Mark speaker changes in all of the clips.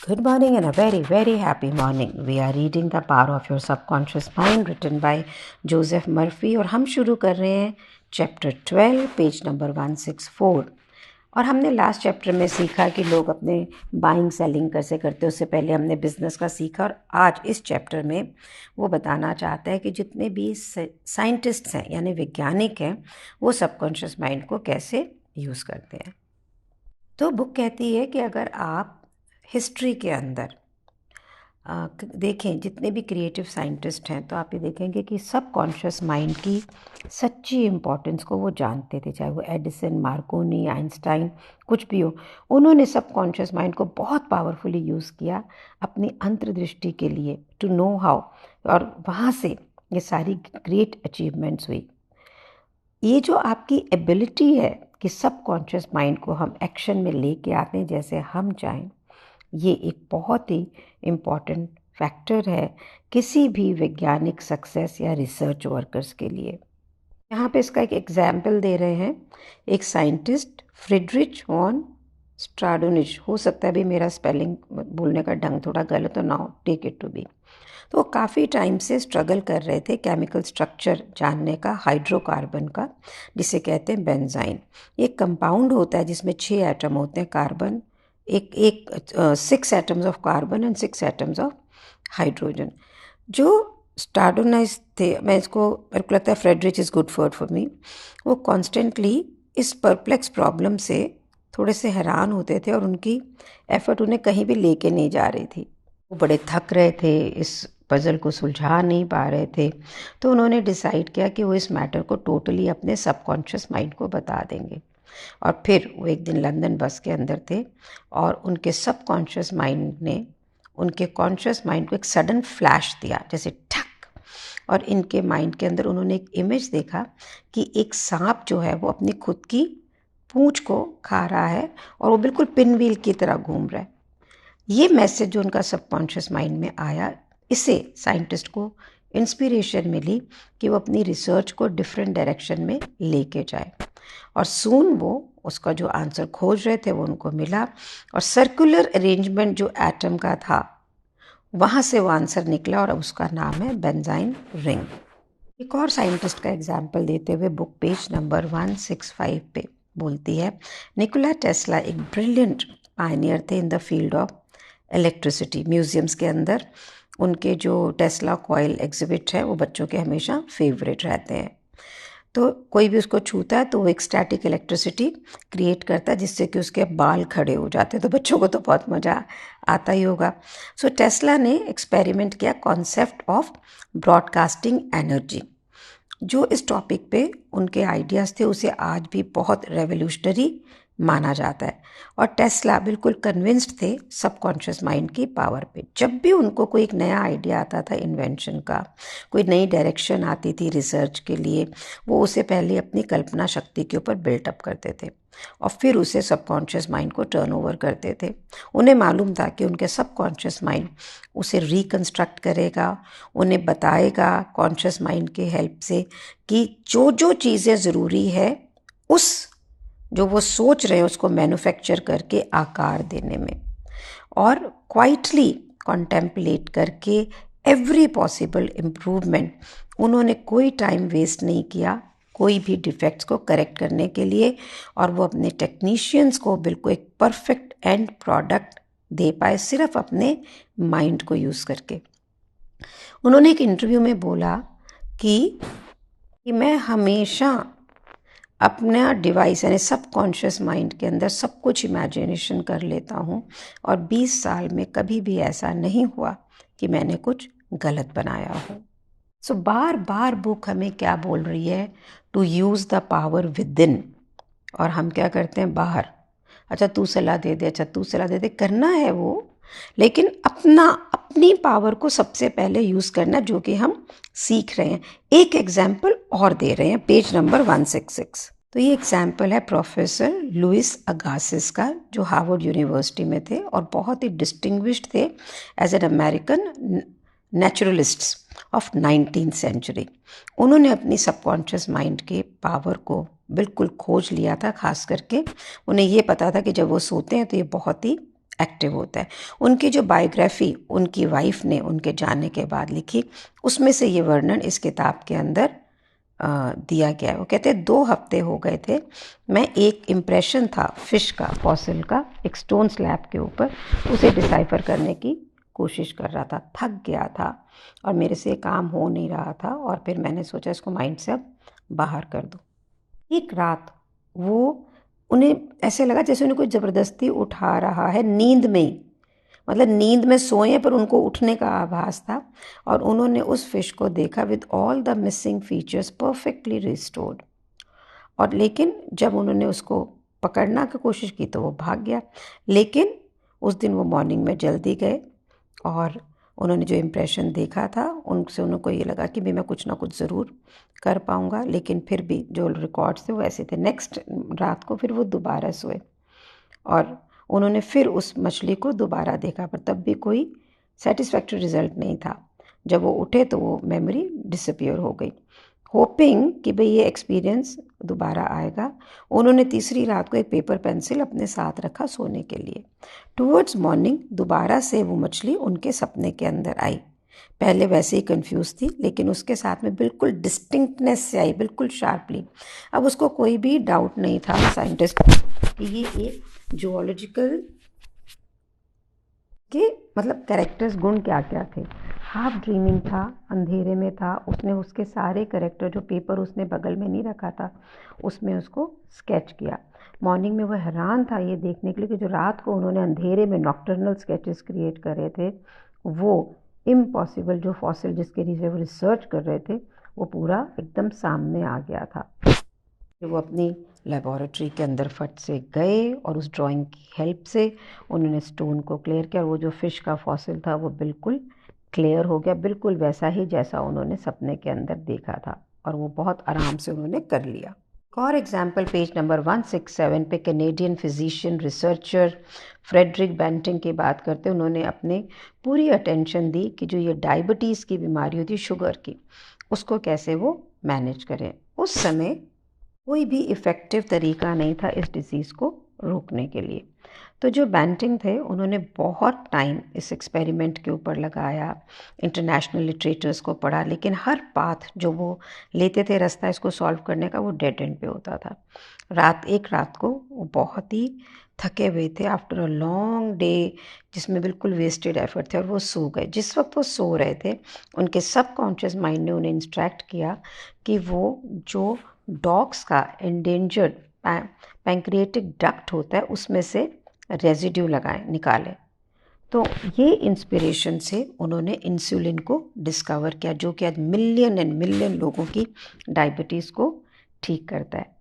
Speaker 1: Good morning and a very, very happy morning. We are reading The Power of Your Subconscious Mind written by Joseph Murphy और हम शुरू कर रहे हैं chapter 12 page number 164। और हमने लास्ट चैप्टर में सीखा कि लोग अपने बाइंग सेलिंग कैसे करते हैं। उससे पहले हमने बिजनेस का सीखा और आज इस चैप्टर में वो बताना चाहता है कि जितने भी साइंटिस्ट्स हैं यानी वैज्ञानिक हैं वो सबकॉन्शियस माइंड को कैसे यूज़ करते हैं। तो बुक कहती है कि अगर आप हिस्ट्री के अंदर देखें जितने भी क्रिएटिव साइंटिस्ट हैं तो आप ये देखेंगे कि सबकॉन्शियस माइंड की सच्ची इम्पोर्टेंस को वो जानते थे। चाहे वो एडिसन, मार्कोनी, आइंस्टाइन कुछ भी हो, उन्होंने सबकॉन्शियस माइंड को बहुत पावरफुली यूज़ किया अपनी अंतर्दृष्टि के लिए, टू नो हाउ, और वहाँ से ये सारी ग्रेट अचीवमेंट्स हुई। ये जो आपकी एबिलिटी है कि सबकॉन्शियस माइंड को हम एक्शन में लेके आते हैं जैसे हम चाहें, ये एक बहुत ही इम्पॉर्टेंट फैक्टर है किसी भी वैज्ञानिक सक्सेस या रिसर्च वर्कर्स के लिए। यहाँ पे इसका एक एग्जाम्पल दे रहे हैं। एक साइंटिस्ट फ्रिडरिच वॉन स्ट्राडोनिश, हो सकता है भी मेरा स्पेलिंग बोलने का ढंग थोड़ा गलत हो ना हो, टेक इट टू बी। तो वो काफ़ी टाइम से स्ट्रगल कर रहे थे केमिकल स्ट्रक्चर जानने का हाइड्रोकार्बन का, जिसे कहते हैं बेंजाइन। एक कंपाउंड होता है जिसमें 6 एटम होते हैं कार्बन, एक 6 atoms of carbon and 6 atoms of hydrogen. जो स्टार्डोनाइज थे, मेरे को लगता है Friedrich is good for me, वो कॉन्स्टेंटली इस परप्लेक्स प्रॉब्लम से थोड़े से हैरान होते थे और उनकी एफर्ट उन्हें कहीं भी लेके नहीं जा रही थी। वो बड़े थक रहे थे, इस पज़ल को सुलझा नहीं पा रहे थे। तो उन्होंने डिसाइड किया कि वो इस मैटर को टोटली अपने सबकॉन्शियस माइंड को बता देंगे। और फिर वो एक दिन लंदन बस के अंदर थे और उनके सबकॉन्शियस माइंड ने उनके कॉन्शियस माइंड को एक सडन फ्लैश दिया, जैसे ठक, और इनके माइंड के अंदर उन्होंने एक इमेज देखा कि एक सांप जो है वो अपनी खुद की पूंछ को खा रहा है और वो बिल्कुल पिन व्हील की तरह घूम रहा है। ये मैसेज जो उनका सबकॉन्शियस माइंड में आया, इससे साइंटिस्ट को इंस्पिरेशन मिली कि वो अपनी रिसर्च को डिफरेंट डायरेक्शन में लेके जाए। और सून वो उसका जो आंसर खोज रहे थे वो उनको मिला, और सर्कुलर अरेंजमेंट जो एटम का था वहाँ से वो आंसर निकला और अब उसका नाम है बेंजाइन रिंग। एक और साइंटिस्ट का एग्जाम्पल देते हुए बुक पेज नंबर 165 पे बोलती है, निकोला टेस्ला एक ब्रिलियंट पायनियर थे in the field of electricity. Museums के अंदर उनके जो टेस्ला कॉइल एग्जिबिट है वो बच्चों के हमेशा फेवरेट रहते हैं। तो कोई भी उसको छूता है तो वो एक स्टैटिक इलेक्ट्रिसिटी क्रिएट करता है जिससे कि उसके बाल खड़े हो जाते हैं। तो बच्चों को तो बहुत मज़ा आता ही होगा। सो टेस्ला ने एक्सपेरिमेंट किया कॉन्सेप्ट ऑफ ब्रॉडकास्टिंग एनर्जी। जो इस टॉपिक पे उनके आइडियाज़ थे उसे आज भी बहुत रेवोल्यूशनरी माना जाता है। और टेस्ला बिल्कुल कन्विंस्ड थे सबकॉन्शियस माइंड की पावर पे। जब भी उनको कोई एक नया आइडिया आता था इन्वेंशन का, कोई नई डायरेक्शन आती थी रिसर्च के लिए, वो उसे पहले अपनी कल्पना शक्ति के ऊपर बिल्टअप करते थे और फिर उसे सबकॉन्शियस माइंड को टर्न ओवर करते थे। उन्हें मालूम था कि उनके सबकॉन्शियस माइंड उसे रिकन्स्ट्रक्ट करेगा, उन्हें बताएगा कॉन्शियस माइंड के हेल्प से कि जो जो चीज़ें ज़रूरी है उस जो वो सोच रहे हैं उसको मैन्युफैक्चर करके आकार देने में, और क्वाइटली कॉन्टेम्पलेट करके एवरी पॉसिबल इम्प्रूवमेंट। उन्होंने कोई टाइम वेस्ट नहीं किया कोई भी डिफेक्ट्स को करेक्ट करने के लिए, और वो अपने टेक्नीशियंस को बिल्कुल एक परफेक्ट एंड प्रोडक्ट दे पाए सिर्फ अपने माइंड को यूज़ करके। उन्होंने एक इंटरव्यू में बोला कि मैं हमेशा अपना डिवाइस यानी सबकॉन्शियस माइंड के अंदर सब कुछ इमेजिनेशन कर लेता हूँ और 20 साल में कभी भी ऐसा नहीं हुआ कि मैंने कुछ गलत बनाया हो। सो बार बार बुक हमें क्या बोल रही है, to use the power within, और हम क्या करते हैं बाहर, अच्छा तू सलाह दे दे, अच्छा तू सलाह दे दे, करना है वो, लेकिन अपनी पावर को सबसे पहले यूज़ करना, जो कि हम सीख रहे हैं। एक एग्जाम्पल और दे रहे हैं पेज नंबर 166। तो ये एग्जाम्पल है प्रोफेसर लुइस अगासिस का, जो हार्वर्ड यूनिवर्सिटी में थे और बहुत ही डिस्टिंग्विश्ड थे as an American naturalists of 19th century. उन्होंने अपनी सबकॉन्शियस माइंड के पावर को बिल्कुल खोज लिया था। खास करके उन्हें ये पता था कि जब वो सोते हैं तो ये बहुत ही एक्टिव होता है। उनकी जो बायोग्राफी उनकी वाइफ ने उनके जाने के बाद लिखी, उसमें से ये वर्णन इस किताब के अंदर दिया गया है। वो कहते हैं 2 हफ्ते हो गए थे, मैं एक इम्प्रेशन था फिश का, फॉसिल का, एक स्टोन स्लैब के ऊपर, उसे डिसाइफर करने की कोशिश कर रहा था, थक गया था और मेरे से काम हो नहीं रहा था और फिर मैंने सोचा इसको माइंड से अब बाहर कर दूँ। एक रात वो उन्हें ऐसे लगा जैसे उन्हें कोई ज़बरदस्ती उठा रहा है नींद में ही, मतलब नींद में सोए पर उनको उठने का आभास था और उन्होंने उस फिश को देखा with all the missing features perfectly restored. और लेकिन जब उन्होंने उसको पकड़ना की कोशिश की तो वो भाग गया। लेकिन उस दिन वो मॉर्निंग में जल्दी गए और उन्होंने जो इम्प्रेशन देखा था उनसे उनको ये लगा कि भी मैं कुछ ना कुछ ज़रूर कर पाऊँगा, लेकिन फिर भी जो रिकॉर्ड्स थे वो ऐसे थे। नेक्स्ट रात को फिर वो दोबारा सोए और उन्होंने फिर उस मछली को दोबारा देखा, पर तब भी कोई सेटिस्फैक्टरी रिजल्ट नहीं था। जब वो उठे तो वो मेमोरी डिसअपियर हो गई। होपिंग कि भाई ये एक्सपीरियंस दोबारा आएगा, उन्होंने तीसरी रात को एक पेपर पेंसिल अपने साथ रखा सोने के लिए। टुवर्ड्स मॉर्निंग दोबारा से वो मछली उनके सपने के अंदर आई। पहले वैसे ही कंफ्यूज थी, लेकिन उसके साथ में बिल्कुल डिस्टिंक्टनेस से आई, बिल्कुल शार्पली। अब उसको कोई भी डाउट नहीं था साइंटिस्ट कि ये एक जूलॉजिकल के मतलब कैरेक्टर्स, गुण क्या क्या थे। हाफ ड्रीमिंग था, अंधेरे में था, उसने उसके सारे कैरेक्टर जो पेपर उसने बगल में नहीं रखा था उसमें उसको स्केच किया। मॉर्निंग में वह हैरान था ये देखने के लिए कि जो रात को उन्होंने अंधेरे में नॉक्टर्नल स्केचेस क्रिएट करे थे वो इम्पॉसिबल, जो फॉसिल जिसके नीचे वो रिसर्च कर रहे थे वो पूरा एकदम सामने आ गया था। जब वो अपनी लेबॉरेटरी के अंदर फट से गए और उस ड्राइंग की हेल्प से उन्होंने स्टोन को क्लियर किया और वो जो फिश का फॉसिल था वो बिल्कुल क्लियर हो गया, बिल्कुल वैसा ही जैसा उन्होंने सपने के अंदर देखा था और वो बहुत आराम से उन्होंने कर लिया। एक और एग्जाम्पल पेज नंबर 167 पे Canadian physician researcher Frederick Banting की बात करते, उन्होंने अपने पूरी अटेंशन दी कि जो ये डायबिटीज़ की बीमारी होती है शुगर की, उसको कैसे वो मैनेज करें। उस समय कोई भी इफ़ेक्टिव तरीका नहीं था इस डिज़ीज़ को रोकने के लिए। तो जो बेंटिंग थे उन्होंने बहुत टाइम इस एक्सपेरिमेंट के ऊपर लगाया, इंटरनेशनल लिटरेचर्स को पढ़ा, लेकिन हर पाथ जो वो लेते थे रास्ता इसको सॉल्व करने का वो डेड एंड पे होता था। एक रात को वो बहुत ही थके हुए थे आफ्टर अ लॉन्ग डे, जिसमें बिल्कुल वेस्टेड एफर्ट थे और वो सो गए। जिस वक्त वो सो रहे थे उनके सबकॉन्शियस माइंड ने उन्हें इंस्ट्रक्ट किया कि वो जो डॉग्स का एंडेंजर्ड पैंक्रियाटिक डक्ट होता है उसमें से रेजिड्यू निकालें। तो ये इंस्पिरेशन से उन्होंने इंसुलिन को डिस्कवर किया, जो कि आज मिलियन एंड मिलियन लोगों की डायबिटीज़ को ठीक करता है।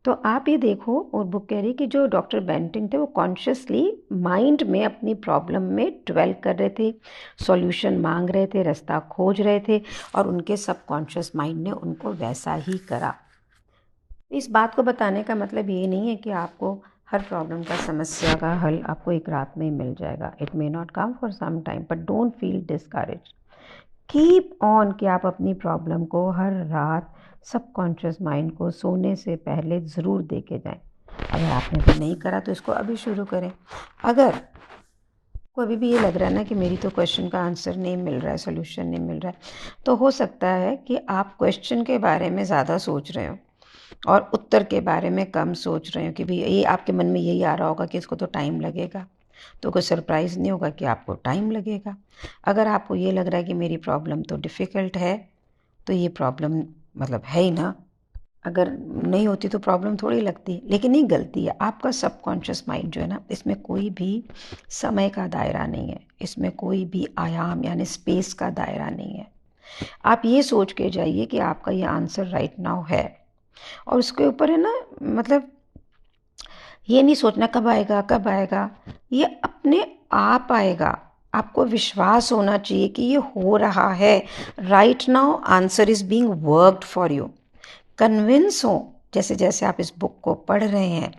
Speaker 1: तो आप ये देखो, और बुक कह रही कि जो डॉक्टर बेंटिंग थे वो कॉन्शियसली माइंड में अपनी प्रॉब्लम में ड्वेल कर रहे थे, सॉल्यूशन मांग रहे थे, रास्ता खोज रहे थे और उनके सबकॉन्शियस माइंड ने उनको वैसा ही करा। इस बात को बताने का मतलब ये नहीं है कि आपको हर प्रॉब्लम का, समस्या का हल आपको एक रात में ही मिल जाएगा। It may not come for some time, but don't feel discourage. Keep on कि आप अपनी प्रॉब्लम को हर रात सबकॉन्शियस माइंड को सोने से पहले ज़रूर देके जाएं। अगर आपने भी नहीं करा तो इसको अभी शुरू करें। अगर को अभी भी ये लग रहा है ना कि मेरी तो क्वेश्चन का आंसर नहीं मिल रहा है, सोल्यूशन नहीं मिल रहा है, तो हो सकता है कि आप क्वेश्चन के बारे में ज़्यादा सोच रहे हो और उत्तर के बारे में कम सोच रहे हो कि भाई ये आपके मन में यही आ रहा होगा कि इसको तो टाइम लगेगा। तो कोई सरप्राइज़ नहीं होगा कि आपको टाइम लगेगा। अगर आपको ये लग रहा है कि मेरी प्रॉब्लम तो डिफ़िकल्ट है, तो ये प्रॉब्लम मतलब है ही ना। अगर नहीं होती तो प्रॉब्लम थोड़ी लगती, लेकिन ये गलती है आपका सबकॉन्शियस माइंड जो है ना, इसमें कोई भी समय का दायरा नहीं है, इसमें कोई भी आयाम यानी स्पेस का दायरा नहीं है। आप ये सोच के जाइए कि आपका ये आंसर राइट नाउ है और उसके ऊपर है ना, मतलब ये नहीं सोचना कब आएगा कब आएगा, ये अपने आप आएगा। आपको विश्वास होना चाहिए कि ये हो रहा है। Right now answer is being worked for you. Convince हो जैसे जैसे आप इस बुक को पढ़ रहे हैं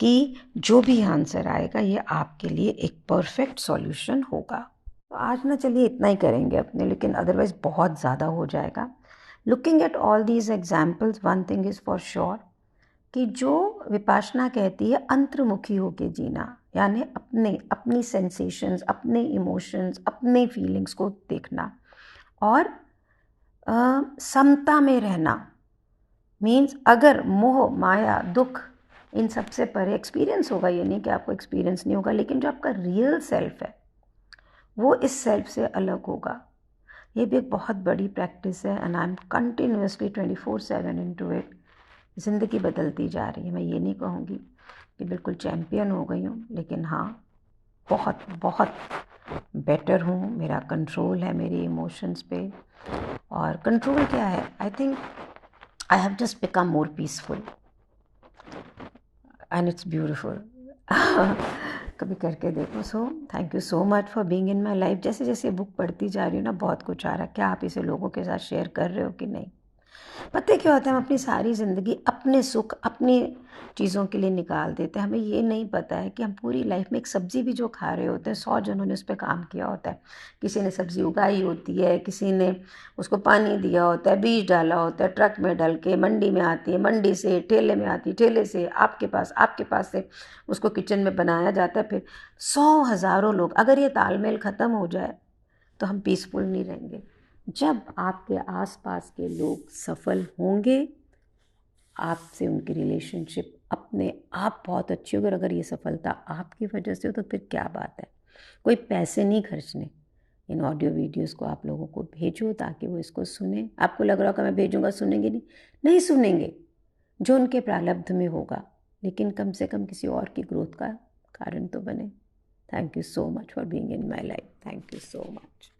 Speaker 1: कि जो भी आंसर आएगा ये आपके लिए एक परफेक्ट सॉल्यूशन होगा। तो आज ना चलिए इतना ही करेंगे अपने, लेकिन अदरवाइज बहुत ज़्यादा हो जाएगा। Looking at all these examples, one thing is for sure कि जो विपाशना कहती है अंतर्मुखी होके जीना, यानी अपनी सेंसेशंस, अपने इमोशंस, अपने फीलिंग्स को देखना और समता में रहना। मीन्स अगर मोह, माया, दुख इन सब से परे एक्सपीरियंस होगा, ये नहीं कि आपको एक्सपीरियंस नहीं होगा, लेकिन जो आपका रियल सेल्फ है वो इस सेल्फ से अलग होगा। ये भी एक बहुत बड़ी प्रैक्टिस है and I am continuously 24/7 into it. ज़िंदगी बदलती जा रही है। मैं ये नहीं कहूँगी कि बिल्कुल चैम्पियन हो गई हूँ, लेकिन हाँ, बहुत बहुत बेटर हूँ। मेरा कंट्रोल है मेरे इमोशंस पे। और कंट्रोल क्या है? I think I have just become more peaceful and it's beautiful. कभी करके देखो। So thank you so much for being in my life. जैसे जैसे बुक पढ़ती जा रही हूँ ना, बहुत कुछ आ रहा है। क्या आप इसे लोगों के साथ शेयर कर रहे हो कि नहीं? पता है क्या होता है, हम अपनी सारी ज़िंदगी अपने सुख, अपनी चीज़ों के लिए निकाल देते हैं। हमें ये नहीं पता है कि हम पूरी लाइफ में एक सब्ज़ी भी जो खा रहे होते हैं, 100 जनों ने उस पर काम किया होता है। किसी ने सब्ज़ी उगाई होती है, किसी ने उसको पानी दिया होता है, बीज डाला होता है, ट्रक में डल के मंडी में आती है, मंडी से ठेले में आती है, ठेले से आपके पास से उसको किचन में बनाया जाता है। फिर 100 हज़ारों लोग, अगर ये तालमेल ख़त्म हो जाए तो हम पीसफुल नहीं रहेंगे। जब आपके आसपास के लोग सफल होंगे, आपसे उनकी रिलेशनशिप अपने आप बहुत अच्छी होगी। और अगर ये सफलता आपकी वजह से हो तो फिर क्या बात है। कोई पैसे नहीं खर्चने। इन ऑडियो वीडियोस को आप लोगों को भेजो ताकि वो इसको सुने। आपको लग रहा होगा मैं भेजूंगा सुनेंगे नहीं, नहीं सुनेंगे, जो उनके प्रारब्ध में होगा, लेकिन कम से कम किसी और की ग्रोथ का कारण तो बने। Thank you so much for being in my life. Thank you so much.